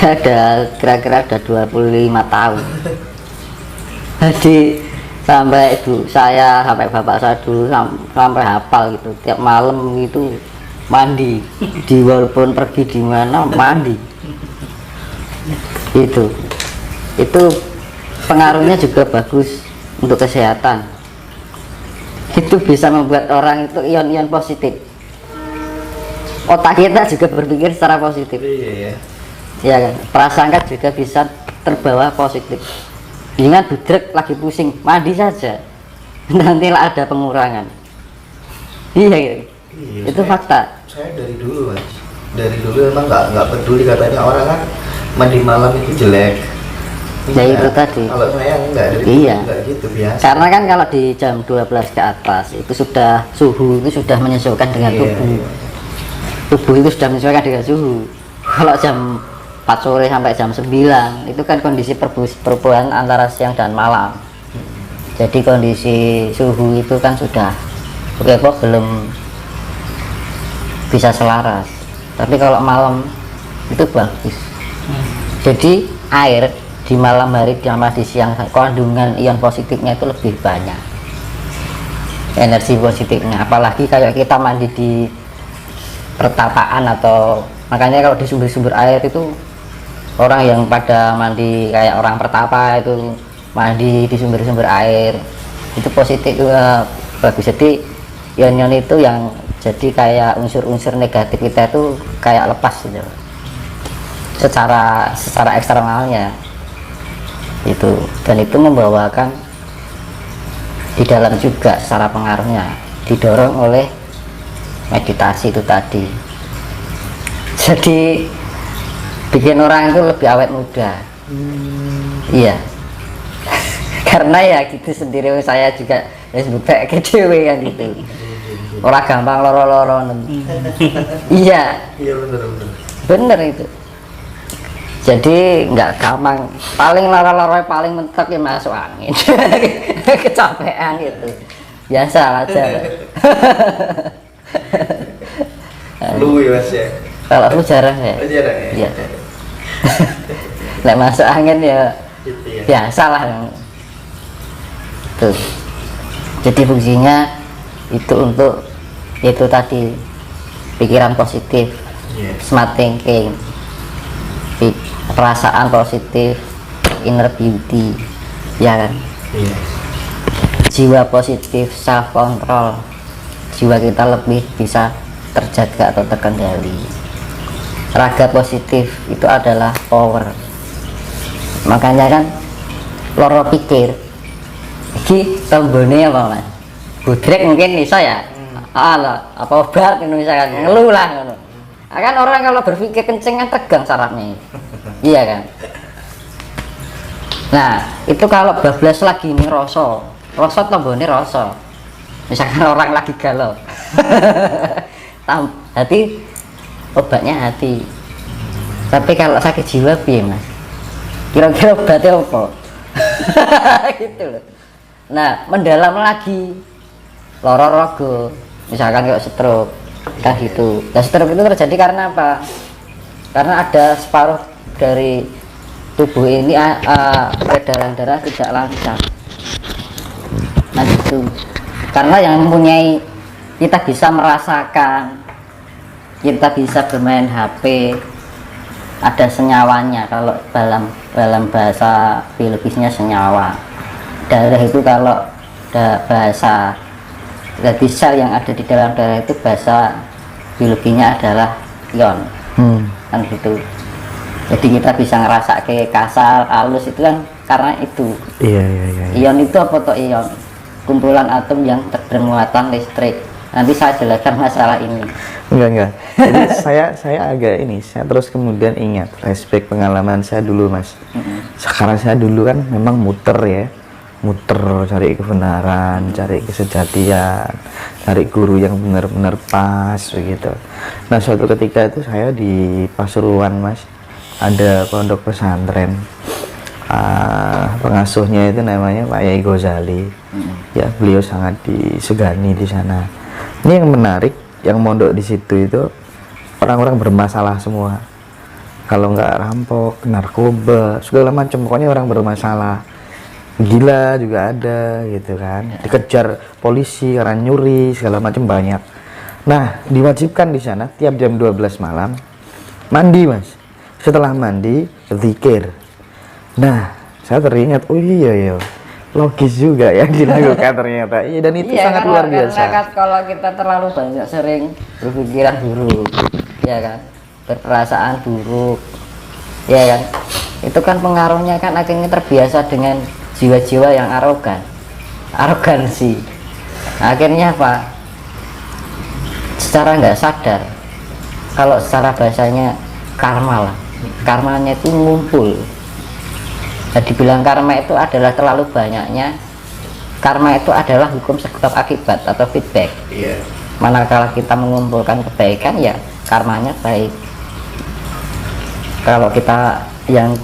ada kira-kira ada 25 tahun. Jadi sampai ibu saya, sampai bapak saya dulu sampai hafal gitu, tiap malam gitu mandi, di walaupun pergi di mana mandi. Itu pengaruhnya juga bagus untuk kesehatan. Itu bisa membuat orang itu ion-ion positif. Otak kita juga berpikir secara positif. Iya. Ya kan, prasangka juga bisa terbawa positif. Ingat budrek lagi pusing, mandi saja, nantilah ada pengurangan. Iya. Itu fakta. Saya dari dulu mas, dari dulu emang nggak peduli, katanya orang kan mandi malam itu jelek. Ya itu tadi. Kalau saya enggak, dari Iya. dulu enggak gitu, biasa. Karena kan kalau di jam 12 ke atas itu sudah suhu itu sudah menyesuaikan dengan tubuh. Tubuh itu sudah menyesuaikan dengan suhu. Kalau jam 4 sore sampai jam 9 itu kan kondisi perubahan antara siang dan malam. Jadi kondisi suhu itu kan sudah kok belum bisa selaras. Tapi kalau malam itu bagus. Jadi air di malam hari sama di siang kandungan ion positifnya itu lebih banyak, energi positifnya. Apalagi kayak kita mandi di pertapaan, atau makanya kalau di sumber-sumber air itu orang yang pada mandi kayak orang pertapa itu mandi di sumber-sumber air itu positif bagus. Jadi ion-ion itu yang jadi kayak unsur-unsur negatif kita itu kayak lepas gitu secara eksternalnya itu, dan itu membawakan di dalam juga secara pengaruhnya didorong oleh meditasi itu tadi. Jadi bikin orang itu lebih awet muda. Iya. Karena ya gitu sendiri, saya juga sebutnya ke dewe kan gitu. Orang gampang loro-loro. Iya. Iya bener itu. Jadi nggak gampang, paling loro-loro paling mentok ya masuk angin. Kecapean gitu, biasa aja. Lu ya mas ya? Kalau aku jarang ya. Jarang ya? Iya. Nek masuk angin ya Gitu ya. biasa lah. Tuh. Jadi fungsinya itu untuk itu tadi, pikiran positif, smart thinking, perasaan positif, inner beauty, ya kan? Iya. Jiwa positif, self control, jiwa kita lebih bisa terjaga atau terkendali. Raga positif itu adalah power. Makanya kan loro pikir iki tombone apa mas? Budrek mungkin bisa ya. Apa obat misalkan ngeluh lah ngono. Kan orang kalau berpikir kenceng kan tegang sarafnya. Iya kan? Nah, itu kalau bablas lagi ini rasa tombone rasa. Misalkan orang lagi galau. Hati obatnya hati. Tapi kalau sakit jiwa piye mas? Kira-kira obatnya apa? Gitu loh. Nah, mendalam lagi, loro rogo, misalkan kayak stroke, kan gitu. Nah, stroke itu terjadi karena apa? Karena ada separuh dari tubuh ini peredaran darah tidak lancar. Nah gitu. Karena yang mempunyai, kita bisa merasakan, kita bisa bermain HP, ada senyawanya. Kalau dalam bahasa biologisnya senyawa. Darah itu kalau bahasa, jadi sel yang ada di dalam darah itu bahasa biologinya adalah ion. Kan gitu. Jadi kita bisa ngerasa kayak kasar, halus itu kan karena itu. Iya. Ion itu apa toh ion? Kumpulan atom yang bermuatan listrik. Nanti saya jelaskan masalah ini. Enggak. Jadi saya agak ini, saya terus kemudian ingat flashback pengalaman saya dulu mas. Sekarang saya dulu kan memang muter cari kebenaran, cari kesejatian, cari guru yang benar-benar pas begitu. Nah suatu ketika itu saya di Pasuruan mas, ada pondok pesantren, pengasuhnya itu namanya Pak Yai Ghazali. Ya beliau sangat disegani di sana. Ini yang menarik, yang mondok di situ itu orang-orang bermasalah semua. kalau nggak rampok, narkoba, segala macam, pokoknya orang bermasalah. Gila juga ada gitu kan, dikejar polisi karena nyuri segala macam banyak. Nah, diwajibkan di sana tiap jam 12 malam mandi, Mas. Setelah mandi zikir. Nah, saya teringat, oh iya ya, logis juga yang dilakukan ternyata. Iya, dan itu sangat luar biasa. Karena kan kalau kita terlalu banyak sering berpikiran buruk, ya kan, berperasaan buruk, ya kan, itu kan pengaruhnya kan akhirnya terbiasa dengan jiwa-jiwa yang arogansi. Akhirnya apa? Secara nggak sadar, kalau secara bahasanya karma lah, karmanya itu ngumpul. Nah, dibilang karma itu adalah terlalu banyaknya. Karma itu adalah hukum sebab akibat atau feedback. Manakala kita mengumpulkan kebaikan, ya karmanya baik. Kalau kita yang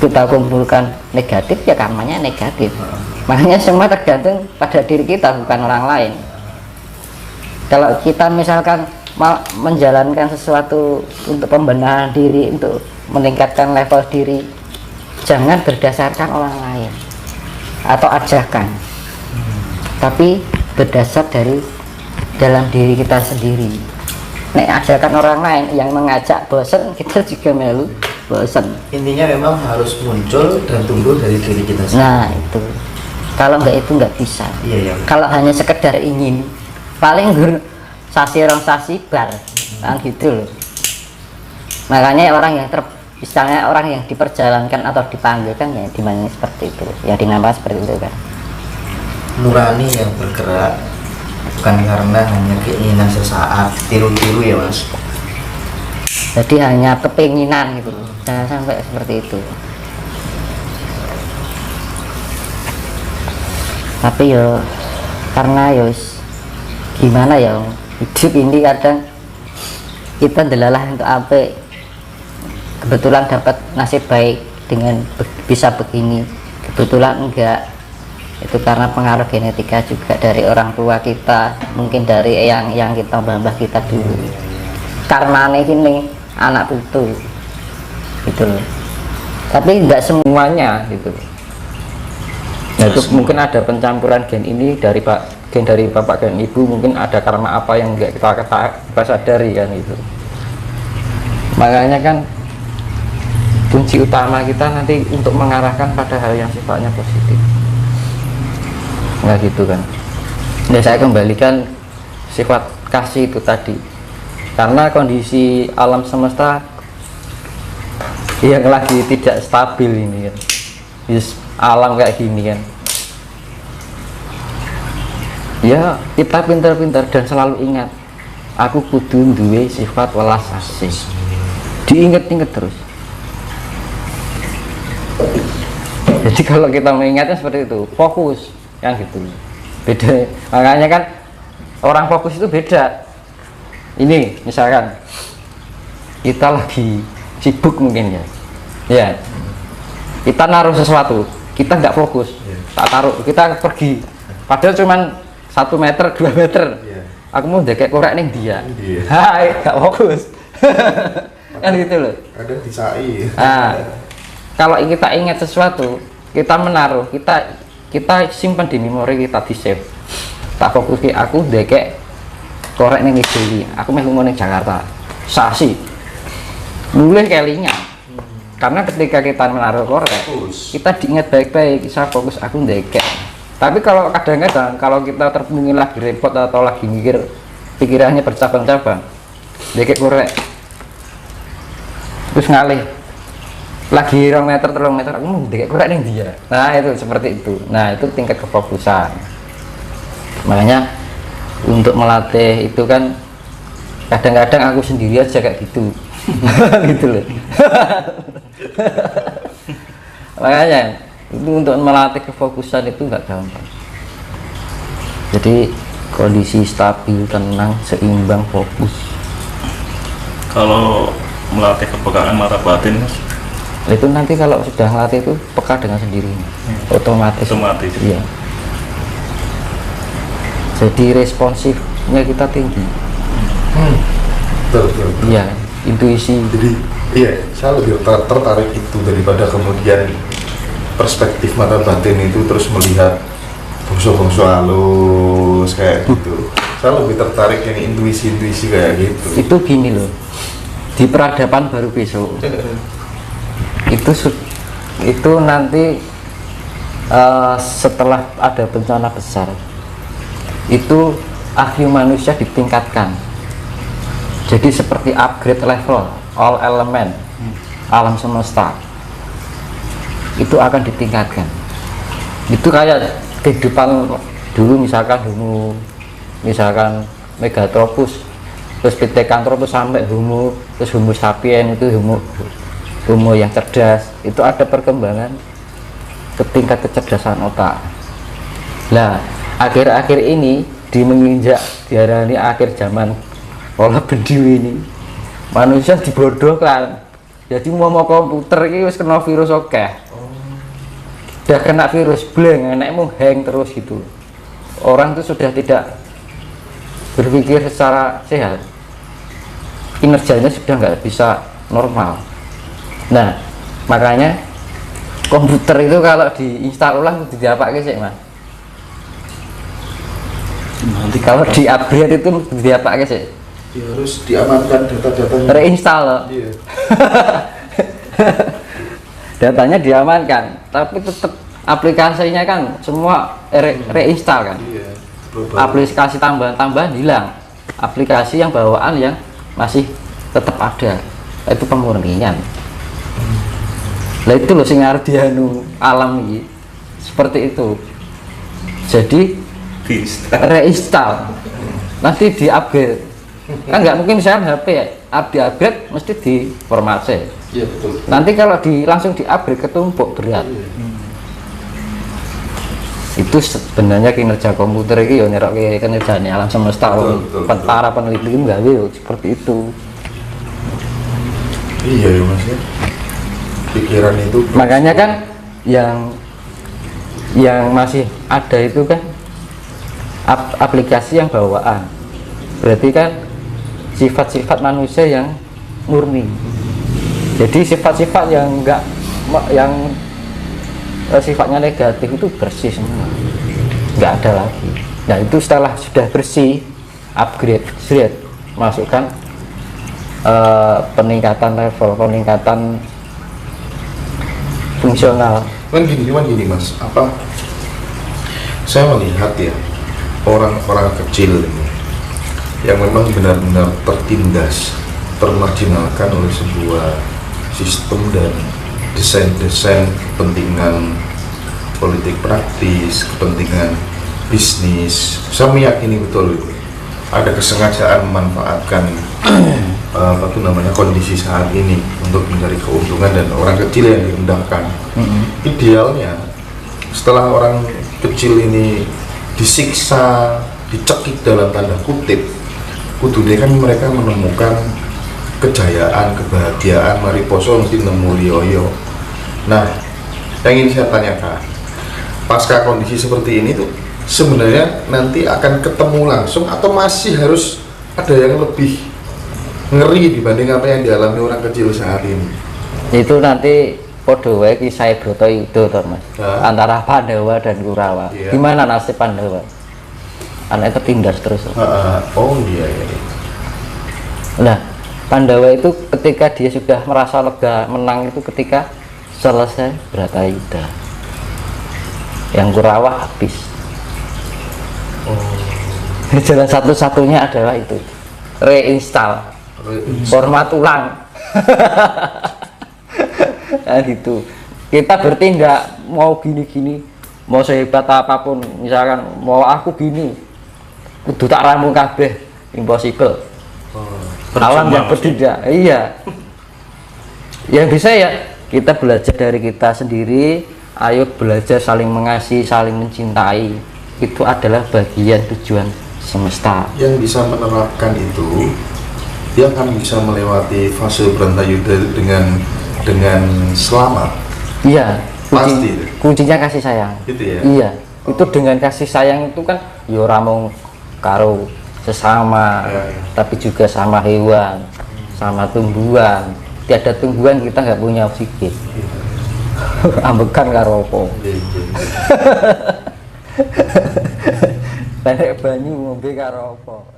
kita kumpulkan negatif, ya karmanya negatif. Makanya semua tergantung pada diri kita, bukan orang lain. Kalau kita misalkan menjalankan sesuatu untuk pembenahan diri, untuk meningkatkan level diri, jangan berdasarkan orang lain atau ajakan, tapi berdasar dari dalam diri kita sendiri. Nek ajakan orang lain yang mengajak bosen, kita juga melu bosen. Intinya memang harus muncul dan tumbuh dari diri kita sendiri. Nah itu, kalau enggak itu nggak bisa. Iya. Kalau hanya sekedar ingin, paling sasi bar, kan gitu loh. Makanya orang yang misalnya orang yang diperjalankan atau dipanggilkan, ya dimana seperti itu, ya dinamakan seperti itu kan. Nurani yang bergerak, bukan karena hanya keinginan sesaat, tiru-tiru ya Mas. Jadi hanya kepinginan gitu, jangan sampai seperti itu. Tapi yo karena gimana ya, hidup ini kadang kita delalah untuk apa, kebetulan dapat nasib baik dengan bisa begini, kebetulan enggak, itu karena pengaruh genetika juga dari orang tua kita, mungkin dari yang kita mbah kita dulu. Karmane ini anak putu gitu loh. Tapi enggak semuanya gitu. Nah, itu mungkin ada pencampuran gen ini dari gen dari bapak dan ibu, mungkin ada karma apa yang enggak kita sadari kan itu. Makanya kan kunci utama kita nanti untuk mengarahkan pada hal yang sifatnya positif. Nah gitu kan. Nah, saya kembalikan sifat kasih itu tadi. Karena kondisi alam semesta yang lagi tidak stabil ini kan. Alam kayak gini kan. Ya, kita pintar-pintar dan selalu ingat, aku kudu duwe sifat welas asih. Diinget-inget terus. Jadi kalau kita mengingatnya seperti itu, fokus kan gitu. Beda. Makanya kan orang fokus itu beda. Ini misalkan kita lagi sibuk mungkin ya. Ya. Kita naruh sesuatu, kita nggak fokus. Tak taruh, kita pergi. Padahal cuman 1 meter, 2 meter. Aku mau kayak korek nih dia. Hai, nggak fokus. Kan gitu loh. Ada disai. Nah, kalau kita ingat sesuatu, kita menaruh, kita simpan di memori kita, di save. Tak fokus ke aku kayak korek nih Dewi. Aku mau ngomong Jakarta. Sasi. Boleh kalinya. Karena ketika kita menaruh korek, kita diingat baik-baik, saya fokus aku ndekek. Tapi kalau kadang-kadang kalau kita terpungin lagi repot atau lagi mikir, pikirannya bercabang-cabang, ndekek korek, terus ngalih lagi 2 meter 3 meter, aku mau ndekek korek ning dia. Nah itu seperti itu. Nah itu tingkat kefokusan. Makanya untuk melatih itu kan kadang-kadang aku sendiri aja kayak gitu. Gitu loh. Makanya itu untuk melatih kefokusan itu nggak gampang. Jadi kondisi stabil, tenang, seimbang, fokus. Kalau melatih kepekaan mata batin, Mas, Itu nanti kalau sudah melatih itu peka dengan sendirinya, otomatis. Iya. Jadi responsifnya kita tinggi. Betul. Iya, intuisi. Jadi Iya, saya lebih tertarik itu daripada kemudian perspektif mata batin itu terus melihat bongso-bongso halus kayak gitu. Saya lebih tertarik yang intuisi-intuisi kayak gitu. Itu gini loh, di peradaban baru besok itu nanti setelah ada bencana besar itu IQ manusia ditingkatkan, jadi seperti upgrade level all elemen alam semesta itu akan ditingkatkan. Itu kayak kehidupan dulu, misalkan Megatropus, terus Pithecanthropus sampai Homo, terus Homo sapiens itu Homo yang cerdas, itu ada perkembangan ke tingkat kecerdasan otak. Nah, akhir-akhir ini menginjak diarani akhir zaman olah bendiwi ini, manusia dibodohkan. Jadi mau komputer ini wis kena virus oke. Udah kena virus blank, enakmu hang terus gitu. Orang itu sudah tidak berpikir secara sehat, kinerjanya sudah nggak bisa normal. Nah, makanya komputer itu kalau diinstal ulang itu diapain sih mas? Nanti Kalau di upgrade itu diapain sih? Ya harus diamankan data-datanya. Reinstall loh. Iya. Datanya diamankan, tapi tetap aplikasinya kan semua reinstall kan. Iya. Aplikasi tambahan hilang, aplikasi yang bawaan yang masih tetap ada, itu pemurnian. Lah itu loh sing arep dianu alam iki seperti itu. Jadi reinstall, nanti di upgrade, kan nggak mungkin misalnya HP di upgrade mesti di formasi. Iya betul. Nanti kalau langsung di upgrade ketumpuk berat. Itu sebenarnya kinerja komputer ini ya nyerok kinerjanya alam semesta. Betul. Para peneliti nggak seperti itu. Iya ya mas ya. Pikiran itu. Makanya kan yang masih ada itu kan aplikasi yang bawaan, berarti kan sifat-sifat manusia yang murni. Jadi sifat-sifat yang sifatnya negatif itu bersih semua, nggak ada lagi. Nah itu setelah sudah bersih, upgrade, masukkan peningkatan level, peningkatan fungsional. Kan gini mas, apa? Saya melihat ya orang-orang kecil ini yang memang benar-benar tertindas, termarginalkan oleh sebuah sistem dan desain-desain kepentingan politik praktis, kepentingan bisnis. Saya meyakini betul itu ada kesengajaan memanfaatkan kondisi saat ini untuk mencari keuntungan, dan orang kecil yang direndahkan. Idealnya setelah orang kecil ini disiksa, dicekik dalam tanda kutip, kudunya kan mereka menemukan kejayaan, kebahagiaan, mariposo mesti nemu liyoyo. Nah, yang ingin saya tanyakan, pasca kondisi seperti ini tuh sebenarnya nanti akan ketemu langsung atau masih harus ada yang lebih ngeri dibanding apa yang dialami orang kecil saat ini? Itu nanti podo wae kisah Bratayuda to mas, antara Pandawa dan Kurawa. Iya. Gimana nasib Pandawa? Anaknya tertindas terus. Oh iya. Nah, Pandawa itu ketika dia sudah merasa lega menang itu ketika selesai Bratayuda. Yang Kurawa habis. Jalan satu-satunya adalah itu, reinstall, format ulang. Nah gitu, kita bertindak mau gini-gini, mau sehebat apapun, misalkan mau aku gini, kudu tak rampung kabeh, impossible. Alam yang bertindak, iya. Yang bisa ya kita belajar dari kita sendiri. Ayo belajar saling mengasihi, saling mencintai. Itu adalah bagian tujuan semesta. Yang bisa menerapkan itu, dia akan bisa melewati fase Bratayuda dengan selamat. Iya, Pasti. kuncinya kasih sayang. Gitu ya? Iya, itu dengan kasih sayang itu kan yo ramung karo sesama, Ya. tapi juga sama hewan, sama tumbuhan, tiada tungguan kita nggak punya oksigen. Ambekan karo apa? Banyak banyu ngombe karo apa?